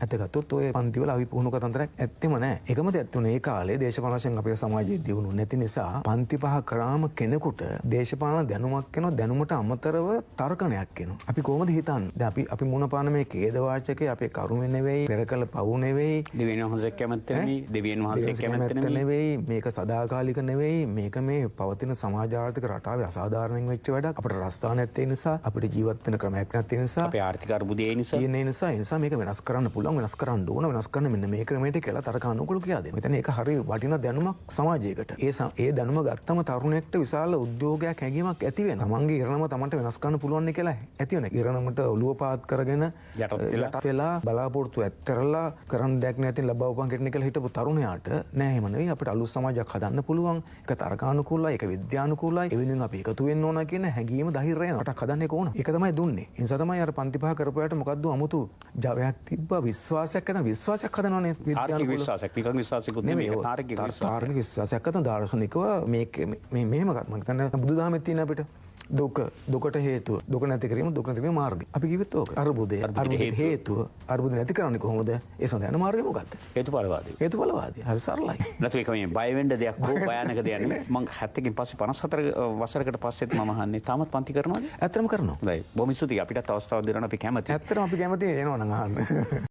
ඇත්තගත්තොත් ඔය පන්තිවල අපි පුහුණු කතන්දරයක් ඇත්තෙම නැහැ. එකම දෙයක් තුනේ ඒ කාලේ දේශපාලන වශයෙන් අපේ සමාජයේ දියුණු නැති නිසා පන්ති පහ කරාම කෙනෙකුට දේශපාලන දැනුමක් වෙනවා, දැනුමට අමතරව තර්කණයක් වෙනවා. අපි කොහොමද හිතන්නේ? දැන් අපි මුණ පාන මේ ඛේද වාචකේ අපේ කරුමෙ නෙවෙයි, පෙරකල පවු නෙවෙයි, දෙවියන් වහන්සේ කැමති නෙවෙයි, දෙවියන් වහන්සේ කැමති නෙවෙයි, මේක සදාකාලික නෙවෙයි, මේක මේ පවතින සමාජ ආර්ථික රටාවේ අසාධාරණයෙන් වෙච්ච වැඩක්. අපිට රස්සා නැත්තේ නිසා, අපිට ජීවත් වෙන ක්‍රමයක් නැති නිසා, අපේ ආර්ථික අර්බුදය නිසා මේක වෙනස් කරන්න පුළුවන්, වෙනස් කරන්න ඕන, වෙනස් කරන්න මෙන්න මේ ක්‍රමයට කියලා තර්ක අනුකූල කියලා දෙන්න. මෙතන ඒක හරිය වටිනා දැනුමක් සමාජයකට. ඒ දැනුම ගත්තම තරුණයෙක්ට විශාල උද්‍යෝගයක් හැඟීමක් ඇති වෙනවා. තමන්ගේ ඉරණම තමන්ට වෙනස් කරන්න පුළුවන් කියලා ඇති වෙනවා. ඉරණමට ඔළුව පාත් කරගෙන යටත් වෙලා බලාපොරොත්තු ඇත් කරලා කරන්න දෙයක් නැති ලබවපන් කෙටන කියලා හිටපු තරුණයාට නෑ එහෙම නෙවෙයි අපිට අලුත් සමාජයක් හදන්න පුළුවන්. ඒක තර්කානුකූලයි, ඒක විද්‍යානුකූලයි. ඒ වෙනුවෙන් අපි එකතු වෙන්න ඕන කියන හැඟීම ධෛර්යය යන රටක් හදන්න ඒක ඕන. ඒක තමයි දුන්නේ. ඒ නිසා තමයි අර පන්ති පහ කරපුවාට මොකද්ද අමුතු ජවයක් තිබ්බා, විශ්වාසයක් හදන විශ්වාසයක් හදනවනේ විද්‍යානුකූල විශ්වාසයක්. නිකන් විශ්වාසයකුත් නෙමෙයි. තාර්කික විශ්වාසයක් හදන දාර්ශනිකව මේ මෙහෙම මම හිතන්නේ බුදුදහමේ තියෙන අපිට දුකට හේතුව දුක නැති කිරීම, දුක නැති කිරීම මාර්ගය. අපි කිව්වෙත් ඕක. අර්බුදේ හේතුව අර්බුද නැති කරන්නේ කොහොමද? ඒ සඳහා යන මාර්ගය මොකක්ද? හේතුඵලවාදී. හේතුඵලවාදී. හරි සරලයි. නැතු ඒක මේ බය වෙන්න දෙයක් හෝ භයානක දෙයක් නෙමෙයි. මම 70කින් පස්සේ 54 වසරකට පස්සෙත් මම අහන්නේ තාමත් පන්ති කරනවද? ඇත්තටම කරනවා. හොඳයි. බොහොම ස්තුතියි. අපිටත් අවස්ථාවක් දෙනවා අපි කැමතියි. ඇත්තටම අපි කැමතියි එනවා නම් අහන්න.